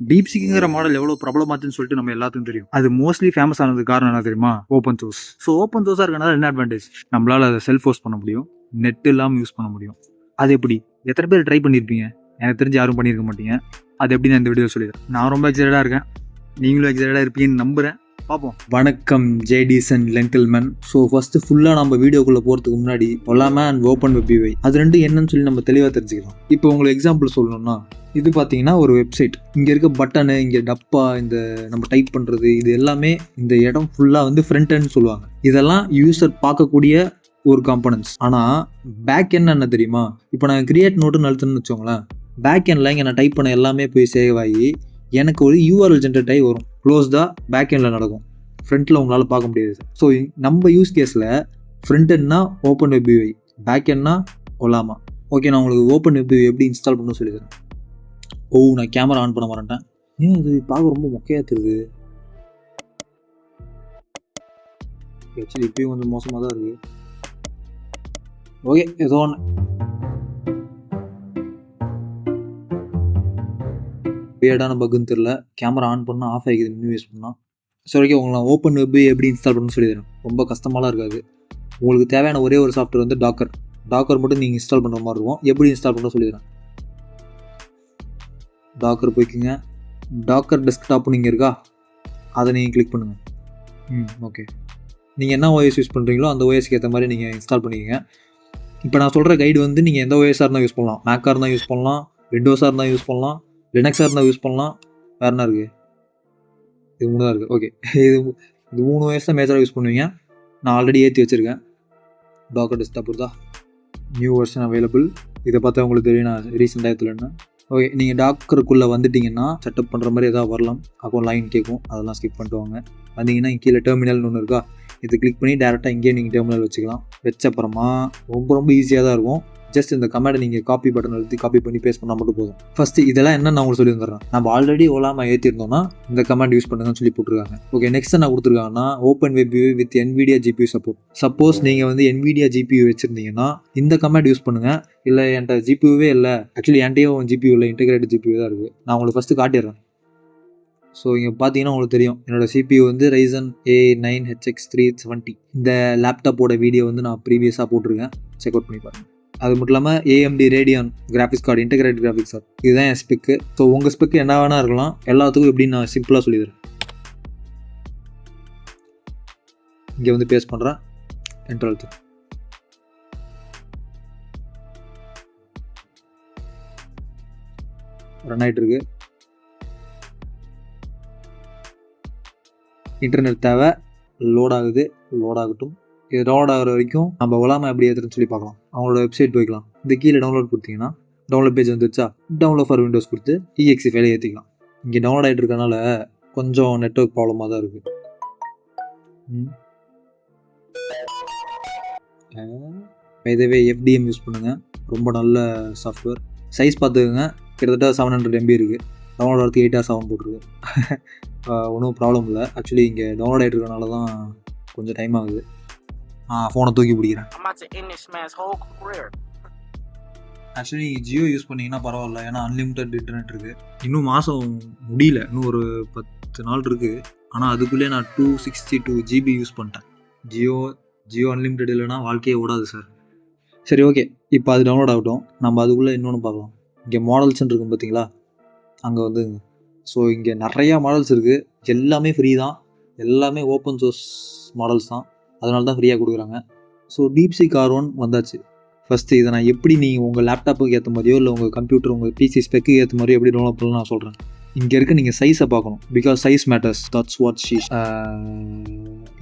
டீப்சீக்குங்கிற model எவ்வளோ பிரபலமாச்சுன்னு சொல்லிட்டு நம்ம எல்லாத்துக்கும் தெரியும். அது மோஸ்ட்லி ஃபேமஸ் ஆனது காரணம் என்ன தெரியுமா? Open source. ஸோ ஓப்பன் சோர்ஸாக இருக்கனால என்ன அட்வான்டேஜ்? நம்மளால அதை செல்ஃப் ஹோஸ்ட் பண்ண முடியும், நெட் இல்லாமல் யூஸ் பண்ண முடியும். அது எப்படி? எத்தனை பேர் ட்ரை பண்ணியிருப்பீங்க? எனக்கு தெரிஞ்சு யாரும் பண்ணியிருக்க மாட்டீங்க. அது எப்படி நான் இந்த வீடியோ சொல்லிடுறேன். நான் ரொம்ப எக்ஸைட்டடாக இருக்கேன், நீங்களும் எக்ஸைட்டடாக இருப்பீங்கன்னு நம்புகிறேன். பார்ப்போம். வணக்கம் ஜேடிஸ் அண்ட் லென்டில்மேன். ஸோ ஃபஸ்ட்டு ஃபுல்லாக நம்ம வீடியோக்குள்ளே போகிறதுக்கு முன்னாடி ஒலாமா அண்ட் ஓப்பன் வெப் யூஐ அது ரெண்டு என்னன்னு சொல்லி நம்ம தெளிவாக தெரிஞ்சுக்கலாம். இப்போ உங்களுக்கு எக்ஸாம்பிள் சொல்லணும்னா, இது பார்த்தீங்கன்னா ஒரு வெப்சைட். இங்கே இருக்க பட்டனு, இங்கே டப்பா, இந்த நம்ம டைப் பண்ணுறது, இது எல்லாமே இந்த இடம் ஃபுல்லாக வந்து ஃப்ரண்ட் எண்ட் சொல்லுவாங்க. இதெல்லாம் யூசர் பார்க்கக்கூடிய ஒரு காம்பனன்ட்ஸ். ஆனால் பேக் எண்ட் என்ன தெரியுமா? இப்போ நான் கிரியேட் நோட்டுன்னு அழுத்தணும்னு வச்சோங்களேன், பேக் எண்டில் இங்கே நான் டைப் பண்ண எல்லாமே போய் சேவ் ஆகி எனக்கு ஒரு யூஆர்எல் ஜென்ரேட் ஆகி வரும். க்ளோஸ்டாக பேக் எண்டில் நடக்கும், ஃப்ரண்ட்டில் உங்களால் பார்க்க முடியாது. ஸோ நம்ம யூஸ் கேஸில் ஃப்ரண்ட் எண்ட்னா ஓப்பன் வெப் யூஐ, பேக் எண்ட்னா ஒலாமா. ஓகே, நான் உங்களுக்கு ஓப்பன் வெப் யூஐ எப்படி இன்ஸ்டால் பண்ணணும்னு சொல்லிடுறேன். நான் கேமரா ஆன் பண்ண மாட்டேன். ஏன் இது பார்க்க ரொம்ப மொக்கையாக தெரியுது? ஆக்சுவலி இப்பயும் கொஞ்சம் மோசமாக தான் இருக்குது. ஓகே, ஏதோ ஒன்று. வியர்டான பக்குன்னு தெரில, கேமரா ஆன் பண்ணால் ஆஃப் ஆகிக்குது இன்னும் யூஸ் பண்ணால். சரி, ஓகே, உங்களை ஓப்பன் வெப் எப்படி இன்ஸ்டால் பண்ணணும்னு சொல்லிடுறேன். ரொம்ப கஷ்டமாலாம் இருக்காது. உங்களுக்கு தேவையான ஒரே ஒரு சாஃப்ட்வேர் வந்து டாக்கர் மட்டும் நீங்கள் இன்ஸ்டால் பண்ணுற மாதிரி இருக்கும். எப்படி இன்ஸ்டால் பண்ண சொல்லிடுறேன். டாக்கர் போய்க்குங்க. டாக்கர் டெஸ்க்டாப்னு இங்கே இருக்கா, அதை நீங்கள் கிளிக் பண்ணுங்கள். ஓகே, நீங்கள் என்ன ஓஎஸ் யூஸ் பண்ணுறீங்களோ அந்த ஓஎஸ்க்கு ஏற்ற மாதிரி நீங்கள் இன்ஸ்டால் பண்ணிக்கங்க. இப்போ நான் சொல்கிற கைடு வந்து நீங்கள் எந்த ஓஎஸாக இருந்தால் யூஸ் பண்ணலாம். மேக்காக இருந்தால் யூஸ் பண்ணலாம், விண்டோஸாக இருந்தால் யூஸ் பண்ணலாம், லினக்ஸாக இருந்தால் யூஸ் பண்ணலாம். வேறு என்ன இருக்குது? இது 3 தான் இருக்குது. ஓகே, இது 3 ஓஎஸ் தான் மேஜராக யூஸ் பண்ணுவீங்க. நான் ஆல்ரெடி ஏற்றி வச்சுருக்கேன். டாக்கர் டெஸ்க்டாப் தான் நியூ வெர்ஷன் அவைலபிள். இதை பார்த்தா உங்களுக்கு தெரியும் நான் ரீசெண்டாக எடுத்துலன்னா. ஓகே, நீங்கள் டாக்கருக்குள்ளே வந்துட்டிங்கன்னா செட்டப் பண்ணுற மாதிரி எதாவது வரலாம். அக்கௌண்ட் லைன் கேட்கும், அதெல்லாம் ஸ்கிப் பண்ணிட்டு வாங்க. வந்தீங்கன்னா இங்கே கீழே டெர்மினல்னு ஒன்று இருக்கா, இது கிளிக் பண்ணி டேரெக்டாக இங்கேயே நீங்கள் டெர்மினல் வச்சுக்கலாம். வச்ச அப்புறமா ரொம்ப ஈஸியாக தான் இருக்கும். ஜஸ்ட் இந்த கமெண்டை நீங்கள் காப்பி பட்டன் அழுத்தி காப்பி பண்ணி பேஸ்ட் பண்ணால் மட்டும் போதும். ஃபஸ்ட்டு இதெல்லாம் என்ன நான் உங்களுக்கு சொல்லி வந்துடுறேன். நம்ம ஆல்ரெடி ஓலாமா ஏற்றிருந்தோம்னா இந்த கமெண்ட் யூஸ் பண்ணுங்கன்னு சொல்லி போட்டிருக்காங்க. ஓகே, நெக்ஸ்ட் என்ன கொடுத்துருக்காங்கன்னா open web UI with NVIDIA GPU support. Suppose நீங்கள் வந்து NVIDIA GPU வச்சுருந்தீங்கன்னா இந்த கமெண்ட் யூஸ் பண்ணுங்கள். இல்லை என்கிட்ட GPUவே இல்லை, ஆக்சுவலி என்கிட்டயும் GPU இல்லை, இன்டெகிரேட்டட் GPU தான் இருக்குது. நான் உங்களுக்கு ஃபஸ்ட்டு காட்டிடுறேன். ஸோ இங்கே பார்த்தீங்கன்னா உங்களுக்கு தெரியும், என்னோடய CPU வந்து Ryzen A9 HX370. இந்த லேப்டாப்போட வீடியோ வந்து நான் ப்ரீவியஸாக போட்டிருக்கேன், செக் அவுட் பண்ணி பாருங்கள். அது மட்டும் இல்லாமல் AMD Radeon graphics card, integrated graphics card, இதுதான் என் ஸ்பெக்கு. ஸோ உங்கள் ஸ்பெக்கு என்ன வேணால் இருக்கலாம். எல்லாத்துக்கும் எப்படின்னு நான் சிம்பிளாக சொல்லிடுறேன். இங்கே வந்து பேஸ்ட் பண்ணுறேன், என்டர் அழுத்து. ரன் ஆகிட்டு இருக்கு. இன்டர்நெட் தேவை, லோட் ஆகுது, லோட் ஆகட்டும். இது டவுன்லோட் ஆகிற வரைக்கும் நம்ம ஒலாமா எப்படி ஏற்றுன்னு சொல்லி பார்க்கலாம். அவங்களோட வெப்சைட் போய்க்கலாம். இந்த கீழே டவுன்லோட் கொடுத்தீங்கன்னா டவுன்லோட் பேஜ் வந்துருச்சா, டவுன்லோட் ஃபார் விண்டோஸ் கொடுத்து EXE ஃபைலை ஏற்றிக்கலாம். இங்கே டவுன்லோட் ஆகிட்டு இருக்கனால கொஞ்சம் நெட்வொர்க் ப்ராப்ளமாக தான் இருக்குது. இதுவே FDM யூஸ் பண்ணுங்கள், ரொம்ப நல்ல சாஃப்ட்வேர். சைஸ் பார்த்துக்கோங்க, கிட்டத்தட்ட 700 MB இருக்குது. டவுன்லோட் ஆகிறதுக்கு 8 hours ஆகும் போட்டிருக்கு. ஒன்றும் ப்ராப்ளம் இல்லை. ஆக்சுவலி இங்கே டவுன்லோட் ஆகிட்டு இருக்கனால தான் கொஞ்சம் டைம் ஆகுது. ஃபோனை தூக்கி பிடிக்கிறேன். ஆக்சுவலி ஜியோ யூஸ் பண்ணிங்கன்னா பரவாயில்ல, ஏன்னா அன்லிமிட்டட் இன்டர்நெட் இருக்குது. இன்னும் மாதம் முடியல, இன்னும் ஒரு 10 நாள் இருக்குது. ஆனால் அதுக்குள்ளே நான் 262 GB யூஸ் பண்ணிட்டேன். ஜியோ அன்லிமிட்டட் இல்லைனா வாழ்க்கையே ஓடாது சார். சரி, ஓகே, இப்போ அது டவுன்லோட் ஆகட்டும். நம்ம அதுக்குள்ளே இன்னொன்று பார்க்கலாம். இங்கே மாடல்ஸ்ன்னு இருக்கும் பார்த்தீங்களா, அங்கே வந்துங்க. ஸோ இங்கே நிறையா மாடல்ஸ் இருக்குது. எல்லாமே ஃப்ரீ தான், எல்லாமே ஓப்பன் சோர்ஸ் மாடல்ஸ் தான், அதனால தான் ஃப்ரீயாக கொடுக்குறாங்க. ஸோ DeepSeek R1 வந்தாச்சு. ஃபஸ்ட்டு இதை நான் எப்படி நீங்கள் உங்கள் லேப்டாப்புக்கு ஏற்ற மாதிரியோ இல்லை உங்கள் கம்ப்யூட்டர் உங்கள் PC ஸ்பெக்கு ஏற்ற மாதிரியோ எப்படி டவுன்லோட் பண்ணலாம் நான் சொல்கிறேன். இங்கே இருக்க நீங்கள் சைஸை பார்க்கணும், because size matters. That's what she.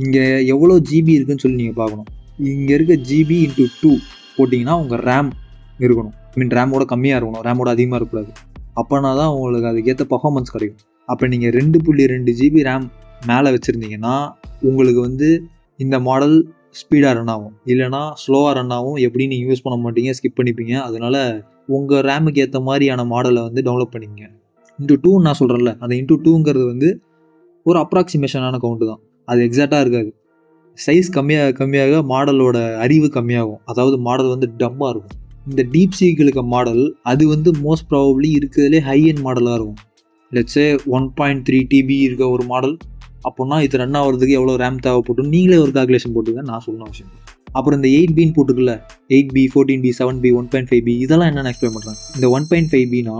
இங்கே எவ்வளோ GB இருக்குதுன்னு சொல்லி நீங்கள் பார்க்கணும். இங்கே இருக்க GB × 2 போட்டிங்கன்னா உங்கள் ரேம் இருக்கணும். ரேமோட கம்மியாக இருக்கணும், ரேமோட அதிகமாக இருக்கக்கூடாது. அப்போனா தான் உங்களுக்கு அதுக்கேற்ற பர்ஃபார்மன்ஸ் கிடைக்கும். அப்போ நீங்கள் 2.2 GB ரேம் மேலே வச்சுருந்தீங்கன்னா உங்களுக்கு வந்து இந்த மாடல் ஸ்பீடாக ரன் ஆகும், இல்லைனா ஸ்லோவாக ரன் ஆகும். எப்படி நீங்கள் யூஸ் பண்ண மாட்டீங்க, ஸ்கிப் பண்ணிப்பீங்க. அதனால் உங்கள் ரேமுக்கு ஏற்ற மாதிரியான மாடலை வந்து டவுன்லோட் பண்ணிங்க. ×2 நான் சொல்கிறேன்ல, அந்த ×2ங்கிறது வந்து ஒரு அப்ராக்சிமேஷனான கவுண்ட்டு தான், அது எக்ஸாக்டாக இருக்காது. சைஸ் கம்மியாக மாடலோட அறிவு கம்மியாகும். அதாவது மாடல் வந்து டம்மாக இருக்கும். இந்த DeepSeek இருக்க மாடல் அது வந்து மோஸ்ட் ப்ராபப்ளி இருக்கிறதுலே ஹை எண்ட் மாடலாக இருக்கும். லெட்ஸே 1.3 TB இருக்க ஒரு மாடல் அப்படின்னா இது ரன் ஆகிறதுக்கு எவ்வளோ ரேம் தேவைப்படும் நீங்களே ஒரு கால்குலேஷன் போட்டுங்க, நான் சொன்ன அவசியம். அப்புறம் இந்த 8B போட்டுக்கல, 8B 14B 7B 1.5B இதெல்லாம் என்னென்னு எக்ஸ்பிளைன் பண்ணுறேன். இந்த 1.5Bனா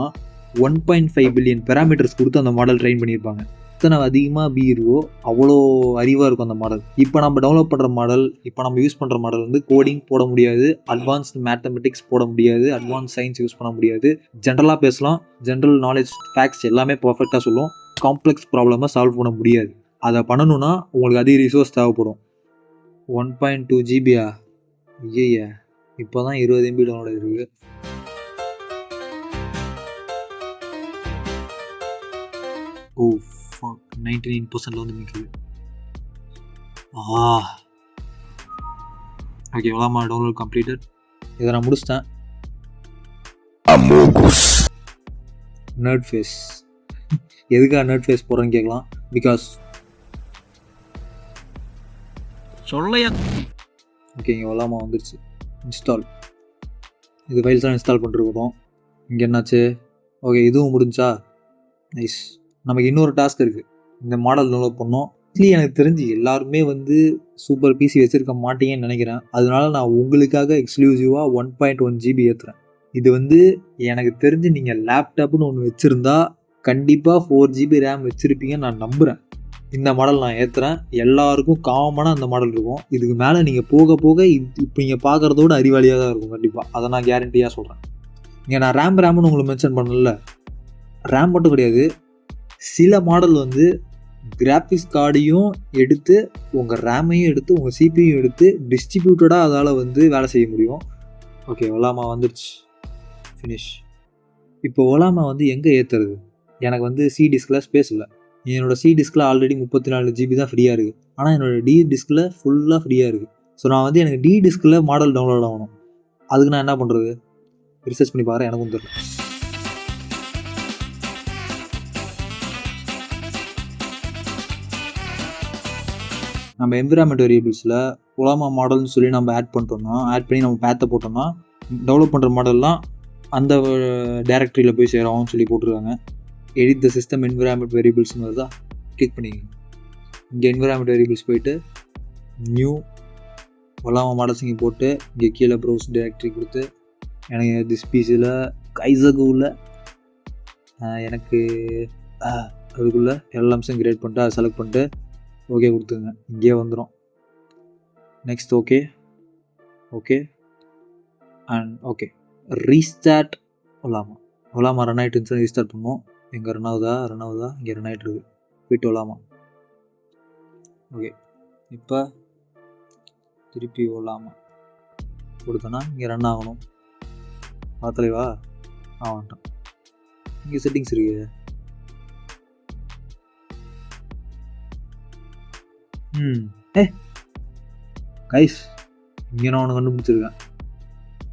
1.5 பில்லியன் பேராமீட்டர்ஸ் கொடுத்து அந்த மாடல் ட்ரெயின் பண்ணியிருப்பாங்க. எத்தனை அதிகமாக பி இருக்கோ அவ்வளோ அறிவாக இருக்கும் அந்த மாடல். இப்போ நம்ம டெவலப் பண்ணுற மாடல், இப்போ நம்ம யூஸ் பண்ணுற மாடல் வந்து கோடிங் போட முடியாது, அட்வான்ஸ்டு மேத்தமெட்டிக்ஸ் போட முடியாது, அட்வான்ஸ் சயின்ஸ் யூஸ் பண்ண முடியாது. ஜென்ரலாக பேசலாம், ஜென்ரல் நாலேஜ் ஃபேக்ட்ஸ் எல்லாமே பர்ஃபெக்டாக சொல்லும். காம்ப்ளெக்ஸ் ப்ராப்ளமாக சால்வ் பண்ண முடியாது. அதை பண்ணணும்னா உங்களுக்கு அதிக ரிசோர்ஸ் தேவைப்படும். 1.2 GBயா? ஐயா இப்போ தான் 20 MB டவுன்லோட் இருக்குது. ஓ 99% வந்து நிற்குது. ஓகே, எவ்வளோமா டவுன்லோட் கம்ப்ளீட்டட். இதை நான் முடிச்சிட்டேன். நர்ட் ஃபேஸ் எதுக்காக நர்ட் ஃபேஸ் போடுறேன்னு கேட்கலாம். பிகாஸ் சொல்லையா. ஓகே, இங்கே எவ்வளோமா வந்துருச்சு. இன்ஸ்டால். இது ஃபைல்ஸ் தான் இன்ஸ்டால் பண்ணிருக்கோம். இங்கே என்னாச்சு? ஓகே, இதுவும் முடிஞ்சா நைஸ். நமக்கு இன்னொரு டாஸ்க் இருக்குது. இந்த மாடல் டெவலப் பண்ணோம். ஆக்சுவலி எனக்கு தெரிஞ்சு எல்லாருமே வந்து சூப்பர் பிசி வச்சுருக்க மாட்டீங்கன்னு நினைக்கிறேன். அதனால நான் உங்களுக்காக எக்ஸ்க்ளூசிவாக 1.1 GB ஏற்றுறேன். இது வந்து எனக்கு தெரிஞ்சு நீங்கள் லேப்டாப்னு ஒன்று வச்சுருந்தா கண்டிப்பாக 4 GB ரேம் வச்சுருப்பீங்கன்னு நான் நம்புகிறேன். இந்த மாடல் நான் ஏற்றுறேன். எல்லாருக்கும் காமனாக அந்த மாடல் இருக்கும். இதுக்கு மேலே நீங்கள் போக போக இப்போ நீங்கள் பார்க்குறதோட அறிவாளியாக தான் இருக்கும் கண்டிப்பாக. அதை நான் கேரண்டியாக சொல்கிறேன். இங்கே நான் ரேம்னு உங்களுக்கு மென்ஷன் பண்ணல. ரேம் மட்டும் கிடையாது, சில மாடல் வந்து கிராஃபிக்ஸ் கார்டையும் எடுத்து உங்கள் ரேமையும் எடுத்து உங்கள் சிபியும் எடுத்து டிஸ்ட்ரிபியூட்டடாக அதால் வந்து வேலை செய்ய முடியும். ஓகே, ஒலாமா வந்துடுச்சு. ஃபினிஷ். இப்போ ஒலாமா வந்து எங்கே ஏற்றுறது? எனக்கு வந்து சி டிஸ்கில் ஸ்பேஸ் இல்லை. என்னோடய சி டிஸ்கில் ஆல்ரெடி 34 GB தான் ஃப்ரீயாக இருக்குது. ஆனால் என்னோடய டி டிஸ்கில் ஃபுல்லாக ஃப்ரீயாக இருக்குது. ஸோ நான் வந்து எனக்கு டி டிஸ்கில் மாடல் டவுன்லோட் ஆகணும். அதுக்கு நான் என்ன பண்ணுறது? ரிசர்ச் பண்ணி பார்க்குறேன், எனக்கும் தெரியல. நம்ம என்விரான்மெண்ட் வேரியபிள்ஸில் ஒலாமா மாடல்னு சொல்லி நம்ம ஆட் பண்ணி நம்ம பேத்தை போட்டோம்னா டெவலப் பண்ணுற மாடல்லாம் அந்த டைரக்டரியில் போய் சேரும்னு சொல்லி போட்டிருக்காங்க. எடிட் த சிஸ்டம் என்விரான்மெண்ட் வேரியபிள்ஸ்னு வருதா, கிளிக் பண்ணிக்கோங்க. இங்கே என்விரான்மெண்ட் வேரியபிள்ஸ் போயிட்டு நியூ ஒலாமா மாடல்ஸ் இங்கே போட்டு இங்கே கீழே ப்ரௌஸ் டைரக்டரி கொடுத்து எனக்கு திஸ் பிசியில் கைசகுவில் எனக்கு அதுக்குள்ளே எல்எம்ஸும் கிரியேட் பண்ணிட்டு அதை செலக்ட் பண்ணிட்டு ஓகே கொடுத்துங்க. இங்கே வந்துடும். Next okay and okay restart Ollama run ஆகிட்டு இருந்துச்சு. ரீஸ்டார்ட் பண்ணுவோம். எங்கே ரன் ஆகுதா இங்கே ரன் ஆகிட்டு இருக்கு. போய்ட்டு ஒலாமா. ஓகே, இப்போ திருப்பி ஒலாமா கொடுத்தோன்னா இங்கே ரன் ஆகணும். பார்த்தலைவா வந்துட்டான். இங்கே செட்டிங்ஸ் இருக்கு. கைஸ், இங்கே நான் ஒன்று கண்டுபிடிச்சிருக்கேன்.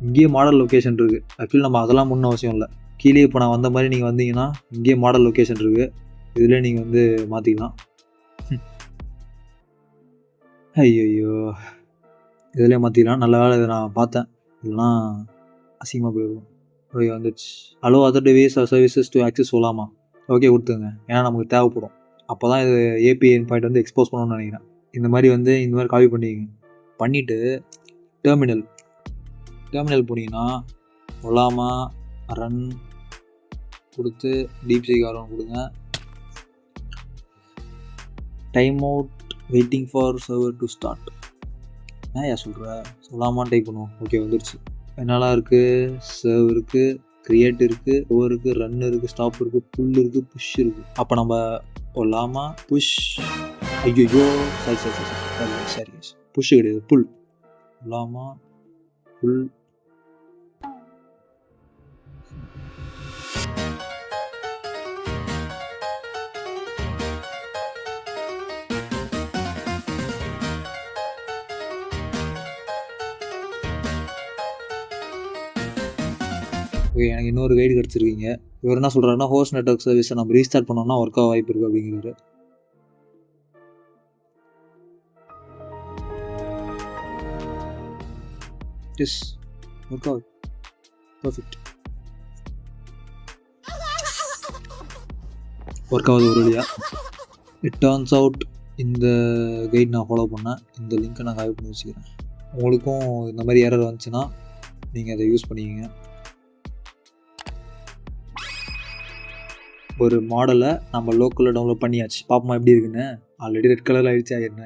இங்கேயே மாடல் லொக்கேஷன் இருக்குது. ஆக்சுவலி நம்ம அதெல்லாம் முன்ன அவசியம் இல்லை. கீழே இப்போ நான் வந்த மாதிரி நீங்கள் வந்தீங்கன்னா இங்கேயே மாடல் லொக்கேஷன் இருக்குது. இதில் நீங்கள் வந்து மாற்றிக்கலாம். ஐயோ, இதிலே மாற்றிக்கலாம். நல்ல வேலை இதை நான் பார்த்தேன், இல்லைனா அசிங்கமாக போயிடுவோம். ஓகே வந்துடுச்சு. Allow other device or services to access Ollama. Okay கொடுத்துங்க, ஏன்னா நமக்கு தேவைப்படும். அப்போ தான் இது ஏபிஐ எண்ட் பாயிண்ட் வந்து எக்ஸ்போஸ் பண்ணணும்னு நினைக்கிறேன். இந்த மாதிரி காப்பி பண்ணிவிட்டு டெர்மினல் போனீங்கன்னா ஒலாமா ரன் கொடுத்து டீப்சீக் ஆர்வம் கொடுங்க. Time out waiting for server to start. ஏன் சொல்கிற? ஒலாமான்னு டைப் பண்ணுவோம். ஓகே வந்துடுச்சு. என்னெல்லாம் இருக்குது? சர்வ் இருக்குது, கிரியேட் இருக்குது, ஓவர் இருக்குது, ரன் இருக்குது, ஸ்டாப் இருக்குது, புல் இருக்குது, புஷ் இருக்குது. அப்போ நம்ம ஒலாமா புஷ். ஐயோ சரி புஷ் கிடையாது, புல். ஒலாமா புல். ஓகே, எனக்கு இன்னொரு கைடு கிடச்சிருக்கீங்க. இவர் என்ன சொல்கிறாருன்னா, ஹோஸ்ட் நெட்வொர்க் சர்வீஸை நம்ம ரீஸ்டார்ட் பண்ணோம்னா ஒர்க் ஆக வாய்ப்பு இருக்குது அப்படிங்கிறாரு. எஸ், ஒர்க் ஆகுது. பர்ஃபெக்ட். ஒர்க் ஆகுது ஒரு வழியாக. இட் டர்ன்ஸ் அவுட் இந்த கைட் நான் ஃபாலோ பண்ணேன். இந்த லிங்க்கை நான் காப்பி பண்ணி வச்சுக்கிறேன். உங்களுக்கும் இந்த மாதிரி எரர் வந்துச்சுன்னா நீங்கள் அதை யூஸ் பண்ணிக்கோங்க. ஒரு மாடலை நம்ம லோக்கலில் டவுன்லோட் பண்ணியாச்சு. பாப்போமா எப்படி இருக்குன்னு. ஆல்ரெடி ரெட் கலரில் ஆகிடுச்சா என்ன?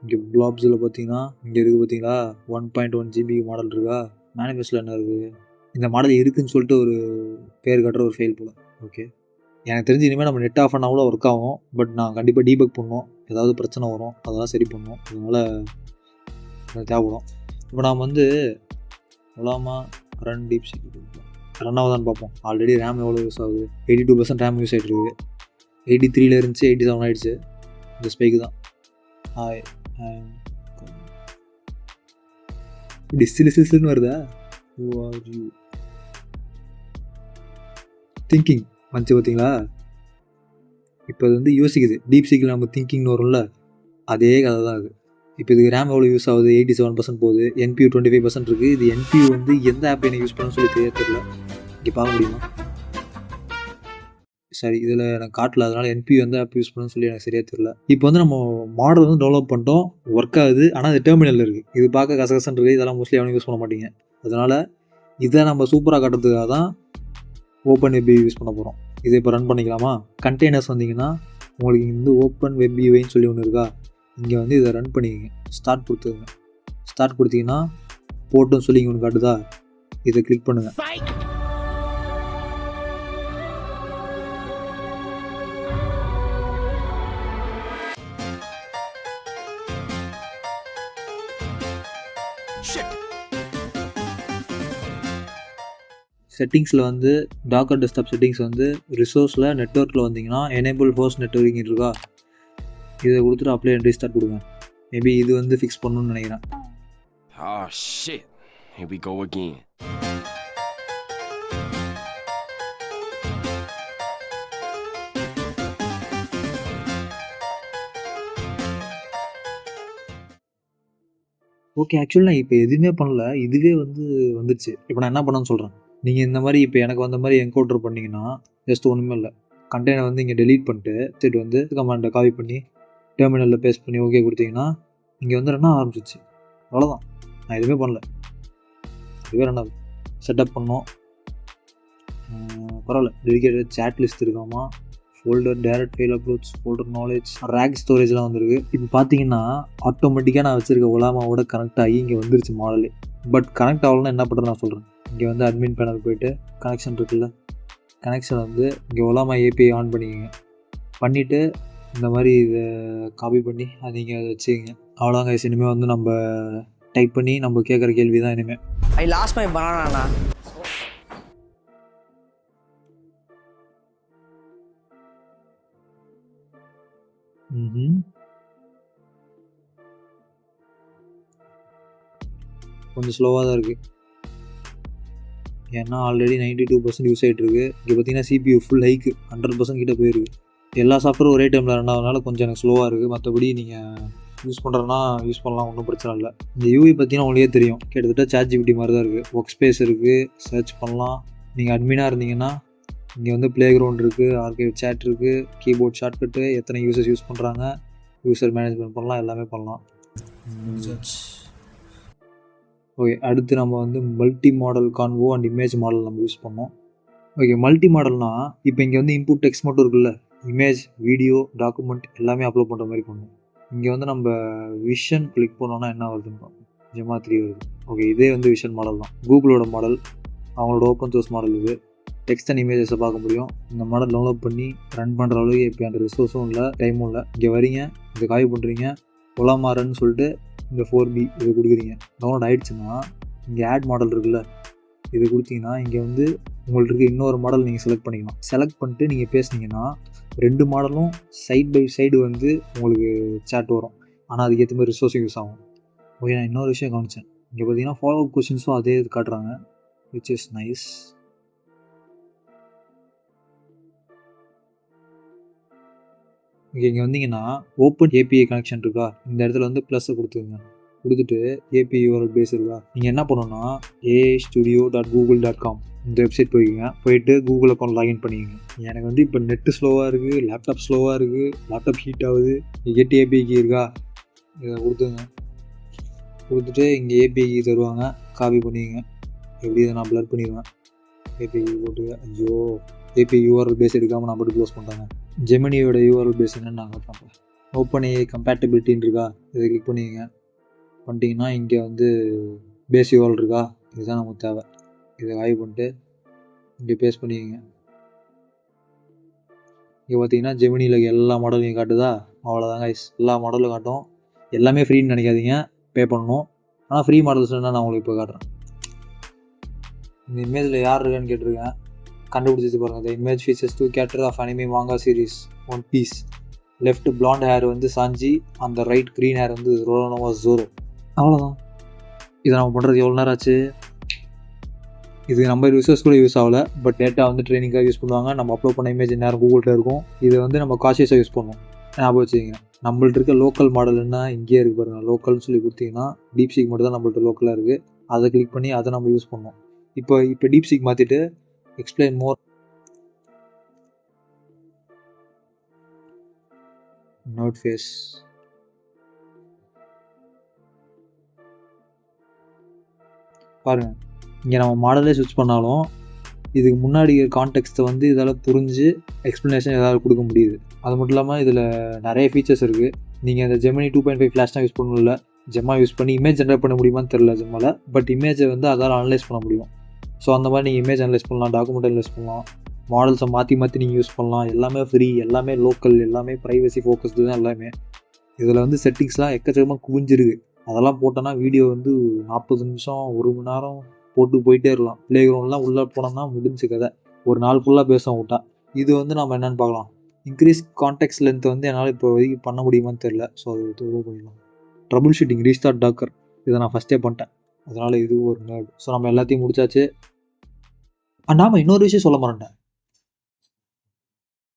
இங்கே பிளாப்ஸில் பார்த்தீங்கன்னா இங்கே இருக்குது பார்த்தீங்களா 1.1 GB மாடல் இருக்கா. மேனிஃபெஸ்டில் என்ன இருக்குது? இந்த மாடல் இருக்குதுன்னு சொல்லிட்டு ஒரு பேர் காட்டுற ஒரு ஃபெயில் போல். ஓகே, எனக்கு தெரிஞ்சு இனிமேல் நம்ம நெட் ஆஃப் பண்ணால் கூட ஒர்க் ஆகும். பட் நான் கண்டிப்பாக டீபக் பண்ணணும். ஏதாவது பிரச்சனை வரும், அதெல்லாம் சரி பண்ணணும். அதனால் எனக்கு தேவைப்படும். இப்போ நாம் வந்து சொல்லாமா ரன் டீப் சீக்ரெட் ரன் ஆகுதான்னு பார்ப்போம். ஆல்ரெடி ரேம் எவ்வளோ யூஸ் ஆகுது? 82% ரேம் யூஸ் ஆகிட்டு இருக்குது. 83 இருந்துச்சு, 87 ஆகிடுச்சு. இந்த ஸ்பைக்கு தான். டிஸ்ன்னு வருதா? திங்கிங் வந்துச்சு பார்த்தீங்களா? இப்போ அது வந்து யோசிக்குது. டீப் சீக்கில் நம்ம திங்கிங்னு வரும்ல, அதே கதை தான் அது. இப்போ இதுக்கு ரேம் எவ்வளோ யூஸ் ஆகுது? 87% போகுது. NPU 25% இருக்குது. இது NPU வந்து எந்த ஆப் எனக்கு யூஸ் பண்ணணும்னு சொல்லி தெரியல. இங்கே பார்க்க முடியுமா? சரி, இதில் எனக்கு காட்டல. அதனால் NPU எந்த ஆப் யூஸ் பண்ணணும்னு சொல்லி எனக்கு சரியாக தெரியல. இப்போ வந்து நம்ம மாடல் வந்து டெவலப் பண்ணிட்டோம், ஒர்க் ஆகுது. ஆனால் அது டெர்மினலில் இருக்குது. இது பார்க்க கசகசன்னு இருக்குது. இதெல்லாம் மோஸ்ட்லி எவனும் யூஸ் பண்ண மாட்டீங்க. அதனால் இதை நம்ம சூப்பராக காட்டுறதுக்காக தான் ஓப்பன் வெப் யூஸ் பண்ண போகிறோம். இதை இப்போ ரன் பண்ணிக்கலாமா? கண்டெய்னர்ஸ் வந்தீங்கன்னா உங்களுக்கு இந்த ஓப்பன் வெப் யூஐன்னு சொல்லி ஒன்று இருக்கா. இங்கே வந்து இதை ரன் பண்ணிக்கங்க. ஸ்டார்ட் கொடுத்துருங்க. ஸ்டார்ட் கொடுத்தீங்கன்னா போட்டுன்னு சொல்லி இங்கே ஒன்று காட்டுதா. இதை கிளிக் பண்ணுங்கள். செட்டிங்ஸில் வந்து டாக்கர் டெஸ்க்டாப் செட்டிங்ஸ் வந்து ரிசோர்ஸில் நெட்வொர்க்கில் வந்தீங்கன்னா எனேபிள் ஹோஸ்ட் நெட்வொர்க்கிங் இருக்கா, இதை கொடுத்துட்டு அப்ளை அண்ட் ரீஸ்டார்ட் கொடுங்க. மேபி இது வந்து ஃபிக்ஸ் பண்ணணும்னு நினைக்கிறேன். Oh shit. Here we go again. Okay, actually நான் இப்போ எதுவுமே பண்ணல. இதுவே வந்து வந்துடுச்சு. இப்போ நான் என்ன பண்ணணும்னு சொல்கிறேன். நீங்கள் இந்த மாதிரி இப்போ எனக்கு வந்த மாதிரி என்கவுண்டர் பண்ணிங்கன்னா ஜஸ்ட் ஒன்றுமே இல்லை. கண்டெய்னர் வந்து இங்கே டெலீட் பண்ணிட்டு சரி வந்து கமாண்டை காப்பி பண்ணி டெர்மினலில் பேஸ்ட் பண்ணி ஓகே கொடுத்தீங்கன்னா இங்கே வந்து ரன் ஆரம்பிச்சிச்சு. அவ்வளோதான், நான் எதுவுமே பண்ணல. இதுவே ரன் ஆகுது. செட்டப் பண்ணோம், பரவாயில்ல. டெடிகேட்டட் சேட் லிஸ்ட் இருக்காமா, folder direct file uploads, folder knowledge, RAG ஸ்டோரேஜ்லாம் வந்துருக்கு. இப்போ பார்த்தீங்கன்னா ஆட்டோமேட்டிக்காக நான் வச்சுருக்க ஒலாமாவோட கனெக்ட் ஆகி இங்கே வந்துருச்சு மாடலே. பட் கனெக்ட் ஆகலன்னா என்ன பண்ணுறது நான் சொல்கிறேன். இங்கே வந்து அட்மின் பேனல் போய்ட்டு கனெக்ஷன் இருக்குல்ல, கனெக்ஷன் வந்து இங்கே ஒலாமா API ஆன் பண்ணிக்கோங்க. பண்ணிவிட்டு இந்த மாதிரி இதை காப்பி பண்ணி அதை நீங்கள் அதை வச்சுக்கோங்க. அவ்வளோதான் கைஸ். இனிமேல் வந்து நம்ம டைப் பண்ணி நம்ம கேட்குற கேள்வி தான் இனிமேல். ஐ லாஸ்ட் மை பனானா. கொஞ்சம் ஸ்லோவாக தான் இருக்குது. ஏன்னா ஆல்ரெடி 92% யூஸ் ஆகிட்டு இருக்குது. இங்கே பார்த்தீங்கன்னா CPU ஃபுல் ஹைக்கு 100% கிட்ட போயிருக்கு. எல்லா சாஃப்ட்வேரும் ஒரே டைமில் ரன் ஆகிறதுனால கொஞ்சம் எனக்கு ஸ்லோவாக இருக்குது. மற்றபடி நீங்கள் யூஸ் பண்ணுறதுனா யூஸ் பண்ணலாம், ஒன்றும் பிரச்சனை இல்லை. இந்த UI பார்த்தீங்கன்னா உங்களுக்கே தெரியும், கிட்டத்தட்ட ChatGPT மாதிரி தான் இருக்குது. ஒர்க் ஸ்பேஸ் இருக்குது, சர்ச் பண்ணலாம். நீங்கள் அட்மினாக இருந்தீங்கன்னா இங்கே வந்து ப்ளே கிரவுண்ட் இருக்குது, ஆர்கைவ் சேட் இருக்குது, கீபோர்ட் ஷார்ட்கட்டு, எத்தனை யூசர்ஸ் யூஸ் பண்ணுறாங்க, யூசர் மேனேஜ்மெண்ட் பண்ணலாம், எல்லாமே பண்ணலாம். ஓகே, அடுத்து நம்ம வந்து multi model convo and image model நம்ம யூஸ் பண்ணோம். ஓகே, மல்டி மாடல்னால் இப்போ இங்கே வந்து இன்புட் டெக்ஸ்ட் மட்டும் இருக்குல்ல, இமேஜ், வீடியோ, டாக்குமெண்ட் எல்லாமே அப்லோட் பண்ணுற மாதிரி பண்ணுவோம். இங்கே வந்து நம்ம விஷன் கிளிக் பண்ணோன்னா என்ன வருதுன்னு பார்ப்போம். ஜெமா 3 வருது. ஓகே, இதே வந்து விஷன் மாடல் தான். கூகுளோட மாடல், அவங்களோட ஓப்பன் சோர்ஸ் மாடல் இது. டெக்ஸ்ட் அண்ட் இமேஜஸை பார்க்க முடியும். இந்த மாடல் டவுன்லோட் பண்ணி ரன் பண்ணுற அளவுக்கு இப்போ அந்த ரிசோர்ஸும் இல்லை, டைமும் இல்லை. இங்கே வரீங்க, இதை காப்பி பண்ணுறீங்க, ஒலாமாரன்னு சொல்லிட்டு இந்த 4B இது கொடுக்குறீங்க. டவுன்லோட் ஆகிடுச்சுன்னா இங்கே ஆட் மாடல் இருக்குல்ல, இது கொடுத்தீங்கன்னா இங்கே வந்து உங்கள்ட்ட இருக்க இன்னொரு மாடல் நீங்கள் செலக்ட் பண்ணிக்கலாம். செலக்ட் பண்ணிட்டு நீங்கள் பேசுனீங்கன்னா 2 மாடலும் சைட் பை சைடு வந்து உங்களுக்கு சேட் வரும். ஆனால் அதுக்கேற்ற மாதிரி ரிசோர்ஸும் யூஸ் ஆகும். ஓகே, நான் இன்னொரு விஷயம் கவனித்தேன். இங்கே பார்த்தீங்கன்னா ஃபாலோ அப் கொஸ்டின்ஸும் அதே இது காட்டுறாங்க, விச் இஸ் நைஸ். இங்கே வந்தீங்கன்னா ஓப்பன் API கனெக்ஷன் இருக்கா, இந்த இடத்துல வந்து ப்ளஸ்ஸை கொடுத்துருங்க. கொடுத்துட்டு ஏபி யூஆர்எல் பேஸ் இருக்கா, நீங்கள் என்ன பண்ணணும்னா aistudio.google.com இந்த வெப்சைட் போய்க்குங்க. போயிட்டு கூகுள் அக்கௌண்ட் லாகின் பண்ணிக்கங்க. எனக்கு வந்து இப்போ நெட்டு ஸ்லோவாக இருக்குது, லேப்டாப் ஸ்லோவாக இருக்குது, லேப்டாப் ஹீட் ஆகுது. கெட் ஏபிஐ இருக்கா, இதை கொடுத்துங்க. கொடுத்துட்டு இங்கே ஏபிஐ தருவாங்க, காப்பி பண்ணிக்கங்க. எப்படி இதை நான் ப்ளர் பண்ணிடுவேன். ஏபிஐ போட்டு ஐயோ ஏபிஐ யூஆர்எல் பேஸ் எடுக்காமல் நான் போட்டு க்ளோஸ் பண்ணிட்டாங்க. ஜெமினியோட யூஆர்எல் பேஸ் என்னன்னு நாங்கள் பார்ப்போம். ஓப்பன் ஏஐ கம்பேட்டபிலிட்டின்னு இருக்கா, இதை கிளிக் பண்ணிக்கங்க. பண்ணிட்டீங்கன்னா இங்கே வந்து பேஸ் யூஆர்எல் இருக்கா, இதுதான் நமக்கு தேவை. இதை காய் பண்ணிட்டு இங்கே பேஸ்ட் பண்ணிக்கங்க. இங்கே பார்த்தீங்கன்னா ஜெமினியில் எல்லா மாடலும் காட்டுதா, அவ்வளோதாங்க கைஸ். எல்லா மாடலும் காட்டும். எல்லாமே ஃப்ரீன்னு நினைக்காதீங்க, பே பண்ணணும். ஆனால் ஃப்ரீ மாடல்ஸ்னால் நான் உங்களுக்கு இப்போ காட்டுறேன். இந்த இமேஜில் யார் இருக்கான்னு கேட்டிருக்கேன், கண்டுபிடிச்சி பாருங்கள். The image features two character of anime manga series One Piece. Left blonde hair வந்து சாஞ்சி, அந்த ரைட் க்ரீன் ஹேர் வந்து ரோலோனோவா ஜோரோ. அவ்வளோதான். இதை நம்ம பண்ணுறது எவ்வளோ நேரம் ஆச்சு? இது நம்ம யூசர்ஸ் கூட யூஸ் ஆகலை, பட் டேட்டா வந்து ட்ரைனிங்காக யூஸ் பண்ணுவாங்க. நம்ம அப்லோட் பண்ண இமேஜ் நேரம் கூகுள்கிட்ட இருக்கும். இதை வந்து நம்ம காஷியஸாக யூஸ் பண்ணுவோம். ஞாபகம் வச்சுக்கிங்க. நம்மள்ட்ட இருக்க லோக்கல் மாடல்னா இங்கேயே இருக்குது பாருங்கள். லோக்கல்னு சொல்லி கொடுத்தீங்கன்னா டீப்சீக் மட்டும் தான் நம்மள்ட்ட லோக்கலாக இருக்குது. அதை கிளிக் பண்ணி அதை நம்ம யூஸ் பண்ணோம். இப்போ டீப்சீக் மாற்றிட்டு எக்ஸ்பிளைன் மோர் நோட் ஃபேஸ் பாருங்கள். இங்கே நம்ம மாடலே ஸ்விட்ச் பண்ணாலும் இதுக்கு முன்னாடி கான்டெக்ஸ்ட்டை வந்து இதால் புரிஞ்சு எக்ஸ்ப்ளனேஷன் ஏதாவது கொடுக்க முடியுது. அது மட்டும் இல்லாமல் இதில் நிறைய ஃபீச்சர்ஸ் இருக்குது. நீங்கள் இந்த ஜெமினி 2.5 ஃப்ளாஷ் தான் யூஸ் பண்ணல, ஜெம்மா யூஸ் பண்ணி இமேஜ் ஜென்ரேட் பண்ண முடியுமான்னு தெரில ஜெம்மாவில். பட் இமேஜை வந்து அதால் அனலைஸ் பண்ண முடியும். ஸோ அந்த மாதிரி நீங்கள் இமேஜ் அனலைஸ் பண்ணலாம், டாக்குமெண்ட் அனலைஸ் பண்ணலாம், மாடல்ஸை மாற்றி நீங்கள் யூஸ் பண்ணலாம். எல்லாமே ஃப்ரீ, எல்லாமே லோக்கல், எல்லாமே ப்ரைவசி ஃபோக்கஸ்டு தான் எல்லாமே. இதில் வந்து செட்டிங்ஸ்லாம் எக்கச்சக்கமாக குவிஞ்சிருக்கு. அதெல்லாம் போட்டோன்னா வீடியோ வந்து 40 நிமிஷம் 1 மணி நேரம் போட்டு போயிட்டே இருக்கலாம். ப்ளே கிரவுண்ட்லாம் உள்ளே போனோம்னா முடிஞ்சு கதை. ஒரு நாள் ஃபுல்லாக பேச விட்டா. இது வந்து நம்ம என்னென்னு பார்க்கலாம். இன்க்ரீஸ் கான்டெக்ஸ்ட் லென்த் வந்து என்னால் இப்போ வரைக்கும் பண்ண முடியுமான்னு தெரில. ஸோ அது உதவி பண்ணிடலாம். ட்ரபுள் ஷூட்டிங் ரீஸ்டார்ட் டாக்கர் இதை நான் ஃபஸ்ட்டே பண்ணிட்டேன். அதனால் இது ஒரு நேர்டு. ஸோ நம்ம எல்லாத்தையும் முடிச்சாச்சு. நாம இன்னொரு விஷயம் சொல்ல மாட்டேன்.